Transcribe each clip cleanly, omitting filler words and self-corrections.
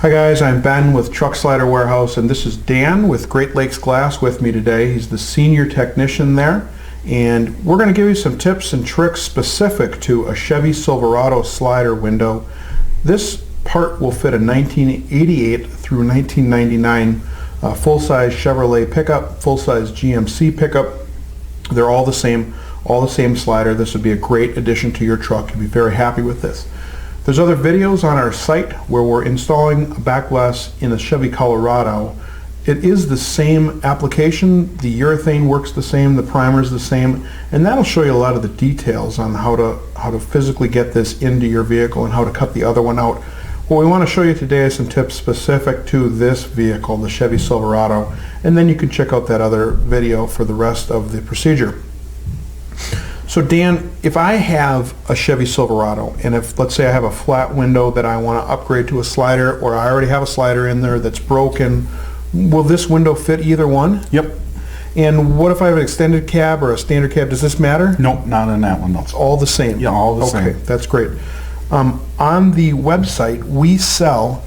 Hi guys, I'm Ben with Truck Slider Warehouse, and this is Dan with Great Lakes Glass with me today. He's the senior technician there, and we're going to give you some tips and tricks specific to a Chevy Silverado slider window. This part will fit a 1988 through 1999 full-size Chevrolet pickup, full-size GMC pickup. They're all the same slider. This would be a great addition to your truck. You'll be very happy with this. There's other videos on our site where we're installing a back glass in a Chevy Colorado. It is the same application. The urethane works the same, the primer is the same, and that'll show you a lot of the details on how to physically get this into your vehicle and how to cut the other one out. What we want to show you today is some tips specific to this vehicle, the Chevy Silverado, and then you can check out that other video for the rest of the procedure. So Dan, if I have a Chevy Silverado, and if, let's say I have a flat window that I want to upgrade to a slider, or I already have a slider in there that's broken, will this window fit either one? Yep. And what if I have an extended cab or a standard cab? Does this matter? Nope, not in that one, no. It's all the same? Yeah, all the same. Okay, that's great. On the website, we sell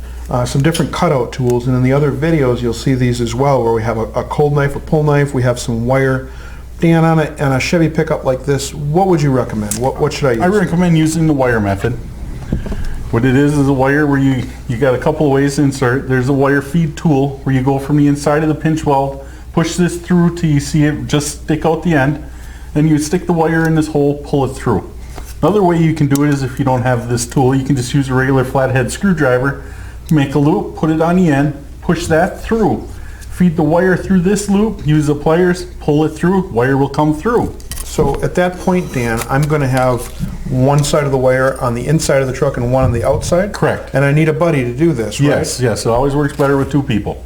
some different cutout tools, and in the other videos you'll see these as well, where we have a cold knife, a pull knife, we have some wire. Dan, on a Chevy pickup like this, what would you recommend? What should I use? I recommend using the wire method. What it is a wire where you got a couple of ways to insert. There's a wire feed tool where you go from the inside of the pinch weld, push this through till you see it just stick out the end, then you stick the wire in this hole, pull it through. Another way you can do it is if you don't have this tool, you can just use a regular flathead screwdriver, make a loop, put it on the end, push that through. Feed the wire through this loop, use the pliers, pull it through, wire will come through. So at that point, Dan, I'm going to have one side of the wire on the inside of the truck and one on the outside? Correct. And I need a buddy to do this, right? Yes, it always works better with two people.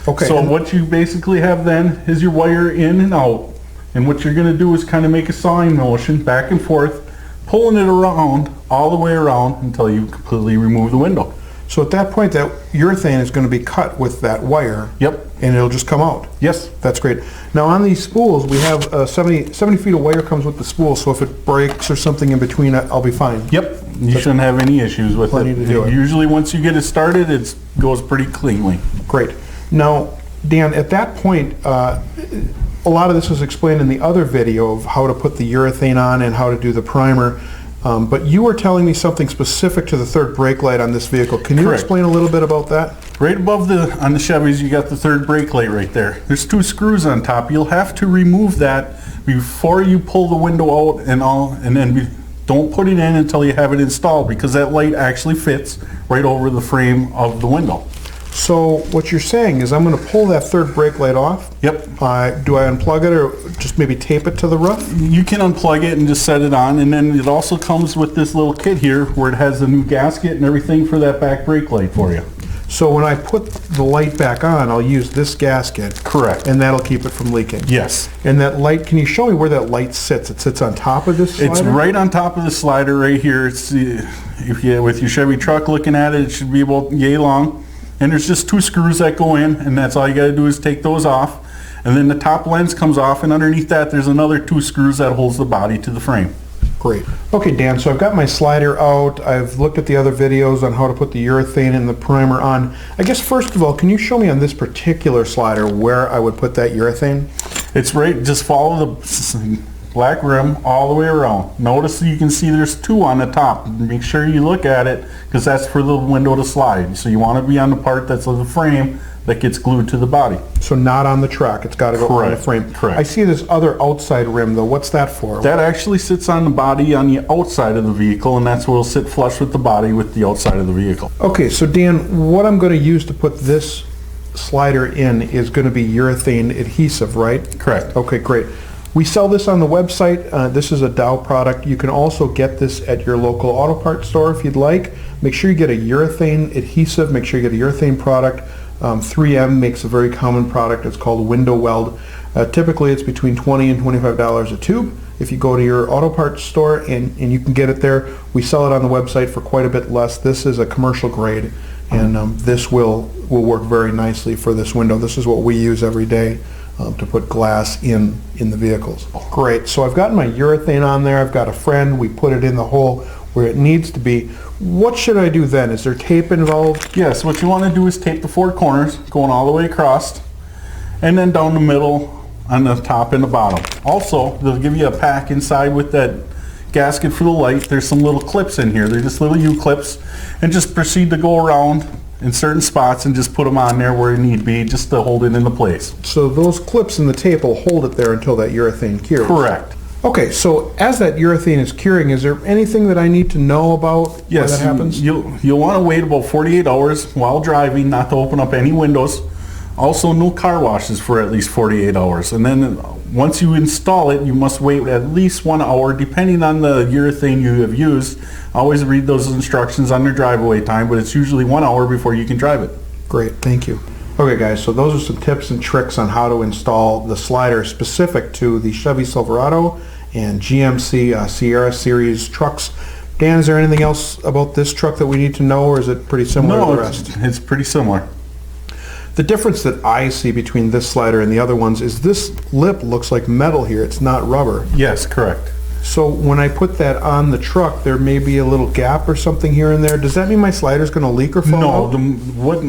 Okay. So what you basically have then is your wire in and out, and what you're going to do is kind of make a sawing motion back and forth, pulling it around, all the way around until you completely remove the window. So at that point, that urethane is going to be cut with that wire. Yep. And it'll just come out. Yes. That's great. Now on these spools, we have 70 feet of wire comes with the spool, so if it breaks or something in between, I'll be fine. Yep. You shouldn't have any issues with Plenty it. to do it. Usually once you get it started, it goes pretty cleanly. Great. Now, Dan, at that point, a lot of this was explained in the other video of how to put the urethane on and how to do the primer. But you were telling me something specific to the third brake light on this vehicle. Can you explain a little bit about that? Right above on the Chevys, you got the third brake light right there. There's two screws on top. You'll have to remove that before you pull the window out and then don't put it in until you have it installed, because that light actually fits right over the frame of the window. So what you're saying is I'm going to pull that third brake light off. Yep. Do I unplug it or just maybe tape it to the roof? You can unplug it and just set it on, and then it also comes with this little kit here where it has the new gasket and everything for that back brake light for you. So when I put the light back on, I'll use this gasket. Correct. And that'll keep it from leaking. Yes. And that light, can you show me where that light sits? It sits on top of this slider? It's right on top of the slider right here. It's if you with your Chevy truck looking at it, it should be about yay long. And there's just two screws that go in, and that's all you got to do is take those off. And then the top lens comes off, and underneath that there's another two screws that holds the body to the frame. Great. Okay, Dan, so I've got my slider out. I've looked at the other videos on how to put the urethane and the primer on. I guess first of all, can you show me on this particular slider where I would put that urethane? It's right, just follow the black rim all the way around. Notice you can see there's two on the top. Make sure you look at it, because that's for the window to slide. So you want to be on the part that's of the frame that gets glued to the body. So not on the track, it's got to go on the frame. Correct. I see this other outside rim though. What's that for? That actually sits on the body on the outside of the vehicle, and that's where it'll sit flush with the body with the outside of the vehicle. Okay, so Dan, what I'm going to use to put this slider in is going to be urethane adhesive, right? Correct. Okay, great. We sell this on the website. This is a Dow product. You can also get this at your local auto parts store if you'd like. Make sure you get a urethane adhesive. Make sure you get a urethane product. 3M makes a very common product. It's called Window Weld. Typically it's between $20 and $25 a tube. If you go to your auto parts store and you can get it there, we sell it on the website for quite a bit less. This is a commercial grade, and this will work very nicely for this window. This is what we use every day to put glass in the vehicles. Great. So I've got my urethane on there. I've got a friend. We put it in the hole. where it needs to be. What should I do then? Is there tape involved? Yes, what you want to do is tape the four corners, going all the way across, and then down the middle on the top and the bottom. Also, they'll give you a pack inside with that gasket for the light. There's some little clips in here. They're just little U-clips, and just proceed to go around in certain spots and just put them on there where you need be, just to hold it into place. So those clips in the tape will hold it there until that urethane cures? Correct. Okay, so as that urethane is curing, is there anything that I need to know about when that happens? You'll want to wait about 48 hours while driving, not to open up any windows. Also, no car washes for at least 48 hours. And then once you install it, you must wait at least 1 hour, depending on the urethane you have used. Always read those instructions on your driveway time, but it's usually 1 hour before you can drive it. Great, thank you. Okay guys, so those are some tips and tricks on how to install the slider specific to the Chevy Silverado and GMC Sierra Series trucks. Dan, is there anything else about this truck that we need to know, or is it pretty similar to the rest? It's pretty similar. The difference that I see between this slider and the other ones is this lip looks like metal here. It's not rubber. Yes, correct. So when I put that on the truck, there may be a little gap or something here and there. Does that mean my slider's going to leak or fall out? No, what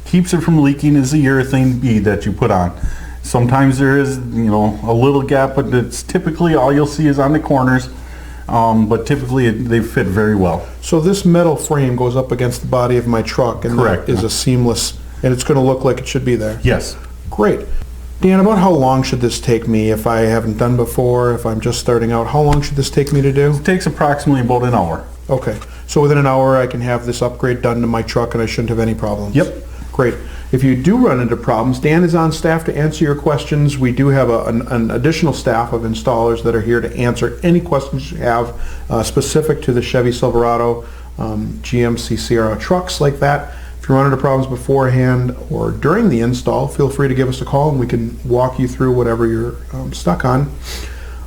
keeps it from leaking is the urethane bead that you put on. Sometimes there is, a little gap, but it's typically all you'll see is on the corners. But typically they fit very well. So this metal frame goes up against the body of my truck, and correct, that is a seamless, and it's going to look like it should be there. Yes. Great. Dan, about how long should this take me if I haven't done before, if I'm just starting out? How long should this take me to do? It takes approximately about an hour. Okay. So within an hour I can have this upgrade done to my truck and I shouldn't have any problems? Yep. Great. If you do run into problems, Dan is on staff to answer your questions. We do have an additional staff of installers that are here to answer any questions you have specific to the Chevy Silverado, GMC Sierra trucks like that. If you run into problems beforehand or during the install, feel free to give us a call and we can walk you through whatever you're stuck on.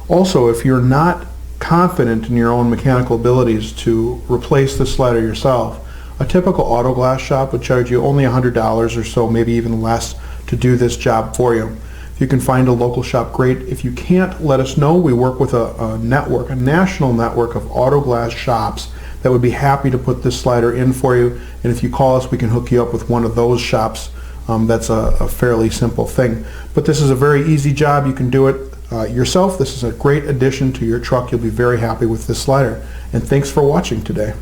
Also, if you're not confident in your own mechanical abilities to replace the slider yourself, a typical auto glass shop would charge you only $100 or so, maybe even less, to do this job for you. If you can find a local shop, great. If you can't, let us know. We work with a network, a national network of auto glass shops that would be happy to put this slider in for you. And if you call us, we can hook you up with one of those shops. That's a fairly simple thing. But this is a very easy job. You can do it yourself. This is a great addition to your truck. You'll be very happy with this slider. And thanks for watching today.